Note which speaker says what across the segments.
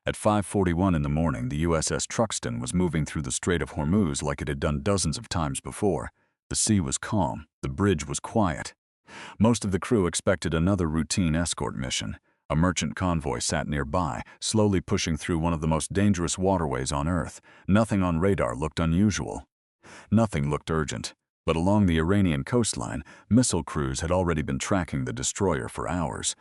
Speaker 1: At 5:41 in the morning, the USS Truxtun was moving through the Strait of Hormuz like it had done dozens of times before. The sea was calm. The bridge was quiet. Most of the crew expected another routine escort mission. A merchant convoy sat nearby, slowly pushing through one of the most dangerous waterways on Earth. Nothing on radar looked unusual. Nothing looked urgent. But along the Iranian coastline, missile crews had already been tracking the destroyer for hours.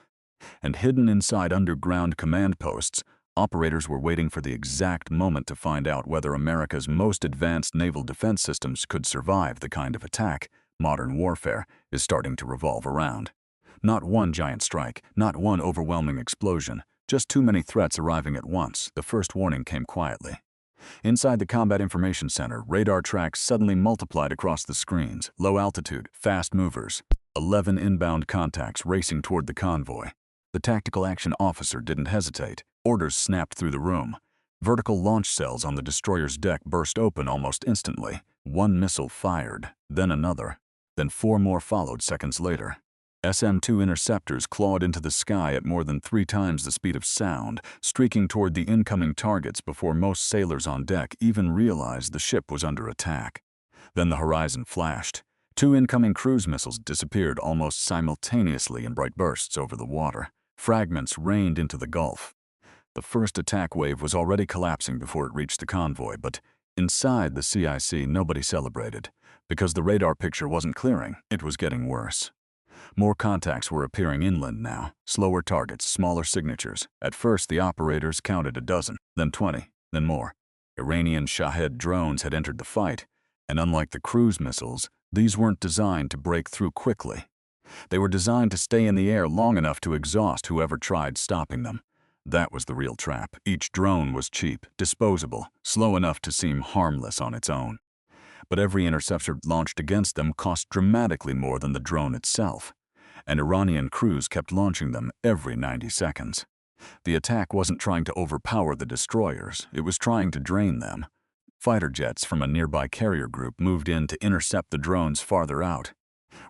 Speaker 1: And hidden inside underground command posts, operators were waiting for the exact moment to find out whether America's most advanced naval defense systems could survive the kind of attack modern warfare is starting to revolve around. Not one giant strike, not one overwhelming explosion, just too many threats arriving at once. The first warning came quietly. Inside the Combat Information Center, radar tracks suddenly multiplied across the screens. Low altitude, fast movers. 11 inbound contacts racing toward the convoy. The tactical action officer didn't hesitate. Orders snapped through the room. Vertical launch cells on the destroyer's deck burst open almost instantly. One missile fired, then another. Then 4 more followed seconds later. SM-2 interceptors clawed into the sky at more than 3 times the speed of sound, streaking toward the incoming targets before most sailors on deck even realized the ship was under attack. Then the horizon flashed. 2 incoming cruise missiles disappeared almost simultaneously in bright bursts over the water. Fragments rained into the Gulf. The first attack wave was already collapsing before it reached the convoy, but inside the CIC nobody celebrated. Because the radar picture wasn't clearing, it was getting worse. More contacts were appearing inland now, slower targets, smaller signatures. At first, the operators counted a dozen, then 20, then more. Iranian Shahed drones had entered the fight, and unlike the cruise missiles, these weren't designed to break through quickly. They were designed to stay in the air long enough to exhaust whoever tried stopping them. That was the real trap. Each drone was cheap, disposable, slow enough to seem harmless on its own. But every interceptor launched against them cost dramatically more than the drone itself. And Iranian crews kept launching them every 90 seconds. The attack wasn't trying to overpower the destroyers, it was trying to drain them. Fighter jets from a nearby carrier group moved in to intercept the drones farther out.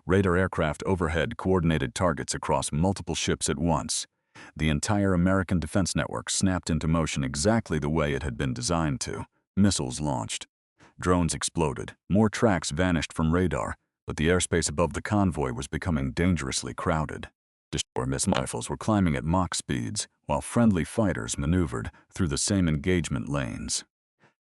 Speaker 1: Radar aircraft overhead coordinated targets across multiple ships at once. The entire American defense network snapped into motion exactly the way it had been designed to. Missiles launched. Drones exploded. More tracks vanished from radar. But the airspace above the convoy was becoming dangerously crowded. Destroyer missile rifles were climbing at Mach speeds, while friendly fighters maneuvered through the same engagement lanes.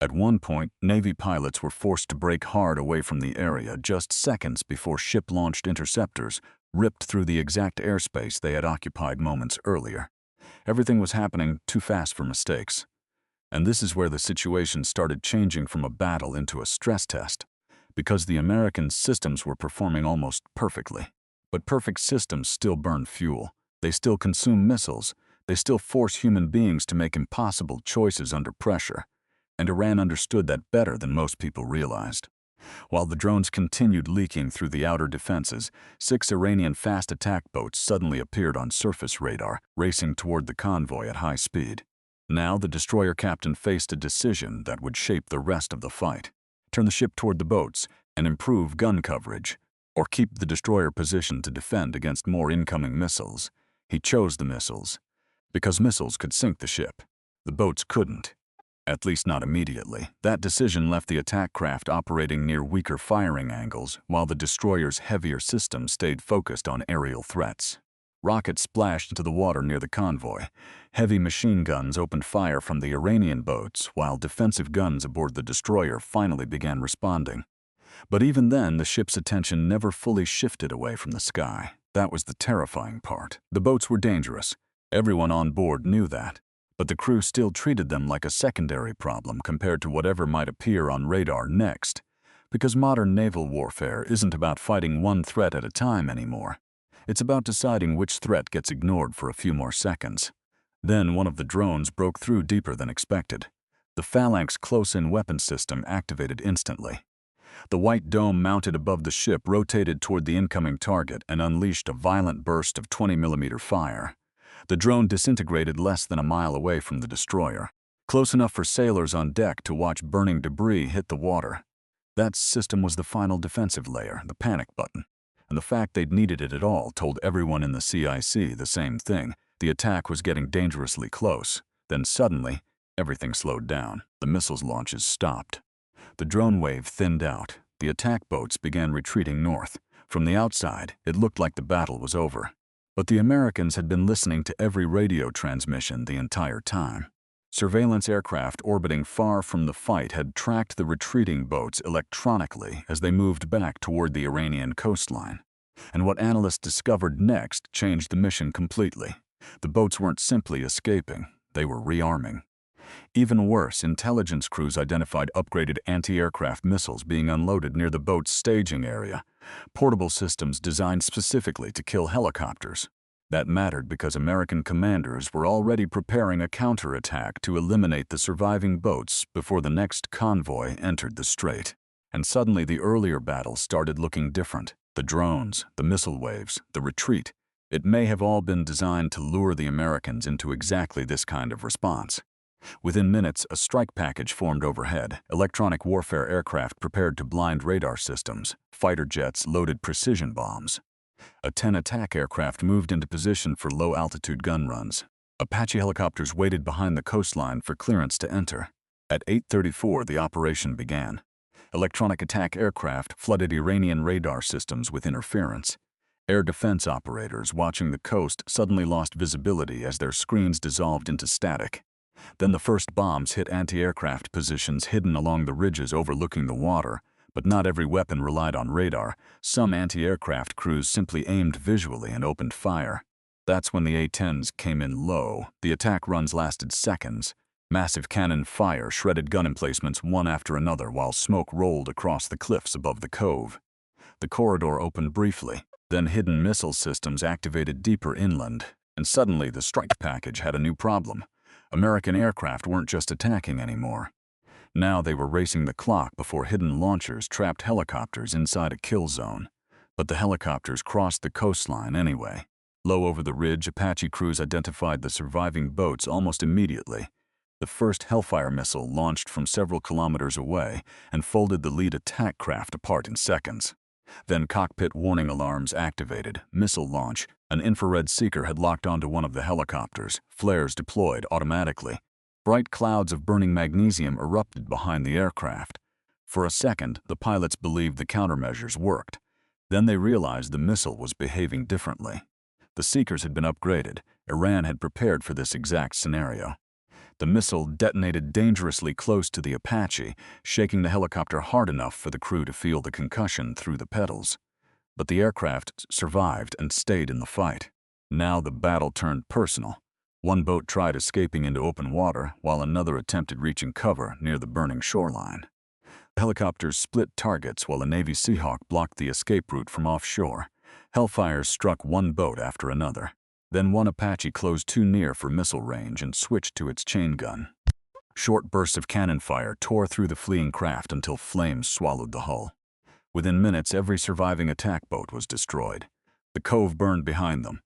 Speaker 1: At one point, Navy pilots were forced to brake hard away from the area just seconds before ship-launched interceptors ripped through the exact airspace they had occupied moments earlier. Everything was happening too fast for mistakes. And this is where the situation started changing from a battle into a stress test. Because the American systems were performing almost perfectly. But perfect systems still burn fuel. They still consume missiles. They still force human beings to make impossible choices under pressure. And Iran understood that better than most people realized. While the drones continued leaking through the outer defenses, 6 Iranian fast attack boats suddenly appeared on surface radar, racing toward the convoy at high speed. Now the destroyer captain faced a decision that would shape the rest of the fight. Turn the ship toward the boats and improve gun coverage, or keep the destroyer positioned to defend against more incoming missiles. He chose the missiles, because missiles could sink the ship. The boats couldn't, at least not immediately. That decision left the attack craft operating near weaker firing angles, while the destroyer's heavier systems stayed focused on aerial threats. Rockets splashed into the water near the convoy. Heavy machine guns opened fire from the Iranian boats, while defensive guns aboard the destroyer finally began responding. But even then, the ship's attention never fully shifted away from the sky. That was the terrifying part. The boats were dangerous. Everyone on board knew that. But the crew still treated them like a secondary problem compared to whatever might appear on radar next. Because modern naval warfare isn't about fighting one threat at a time anymore. It's about deciding which threat gets ignored for a few more seconds. Then one of the drones broke through deeper than expected. The Phalanx close-in weapon system activated instantly. The white dome mounted above the ship rotated toward the incoming target and unleashed a violent burst of 20mm fire. The drone disintegrated less than a mile away from the destroyer, close enough for sailors on deck to watch burning debris hit the water. That system was the final defensive layer, the panic button. And the fact they'd needed it at all told everyone in the CIC the same thing. The attack was getting dangerously close. Then suddenly, everything slowed down. The missiles launches stopped. The drone wave thinned out. The attack boats began retreating north. From the outside, it looked like the battle was over. But the Americans had been listening to every radio transmission the entire time. Surveillance aircraft orbiting far from the fight had tracked the retreating boats electronically as they moved back toward the Iranian coastline. And what analysts discovered next changed the mission completely. The boats weren't simply escaping, they were rearming. Even worse, intelligence crews identified upgraded anti-aircraft missiles being unloaded near the boat's staging area, portable systems designed specifically to kill helicopters. That mattered because American commanders were already preparing a counterattack to eliminate the surviving boats before the next convoy entered the strait. And suddenly the earlier battle started looking different. The drones, the missile waves, the retreat. It may have all been designed to lure the Americans into exactly this kind of response. Within minutes, a strike package formed overhead, electronic warfare aircraft prepared to blind radar systems, fighter jets loaded precision bombs. A 10 attack aircraft moved into position for low-altitude gun runs. Apache helicopters waited behind the coastline for clearance to enter. At 8:34, the operation began. Electronic attack aircraft flooded Iranian radar systems with interference. Air defense operators watching the coast suddenly lost visibility as their screens dissolved into static. Then the first bombs hit anti-aircraft positions hidden along the ridges overlooking the water, but not every weapon relied on radar. Some anti-aircraft crews simply aimed visually and opened fire. That's when the A-10s came in low. The attack runs lasted seconds. Massive cannon fire shredded gun emplacements one after another while smoke rolled across the cliffs above the cove. The corridor opened briefly, then hidden missile systems activated deeper inland, and suddenly the strike package had a new problem. American aircraft weren't just attacking anymore. Now they were racing the clock before hidden launchers trapped helicopters inside a kill zone. But the helicopters crossed the coastline anyway. Low over the ridge, Apache crews identified the surviving boats almost immediately. The first Hellfire missile launched from several kilometers away and folded the lead attack craft apart in seconds. Then cockpit warning alarms activated. Missile launch. An infrared seeker had locked onto one of the helicopters. Flares deployed automatically. Bright clouds of burning magnesium erupted behind the aircraft. For a second, the pilots believed the countermeasures worked. Then they realized the missile was behaving differently. The seekers had been upgraded. Iran had prepared for this exact scenario. The missile detonated dangerously close to the Apache, shaking the helicopter hard enough for the crew to feel the concussion through the pedals. But the aircraft survived and stayed in the fight. Now the battle turned personal. One boat tried escaping into open water, while another attempted reaching cover near the burning shoreline. The helicopters split targets while a Navy Seahawk blocked the escape route from offshore. Hellfires struck one boat after another. Then one Apache closed too near for missile range and switched to its chain gun. Short bursts of cannon fire tore through the fleeing craft until flames swallowed the hull. Within minutes, every surviving attack boat was destroyed. The cove burned behind them.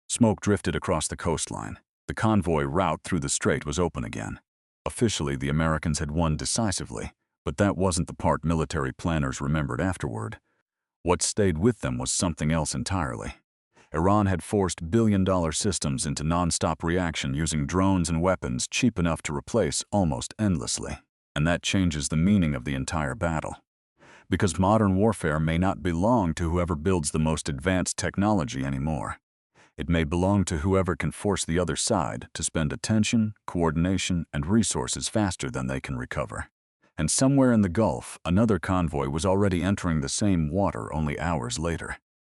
Speaker 1: Smoke drifted across the coastline. The convoy route through the strait was open again. Officially, the Americans had won decisively, but that wasn't the part military planners remembered afterward. What stayed with them was something else entirely. Iran had forced billion-dollar systems into non-stop reaction using drones and weapons cheap enough to replace almost endlessly. And that changes the meaning of the entire battle. Because modern warfare may not belong to whoever builds the most advanced technology anymore. It may belong to whoever can force the other side to spend attention, coordination, and resources faster than they can recover. And somewhere in the Gulf, another convoy was already entering the same water only hours later.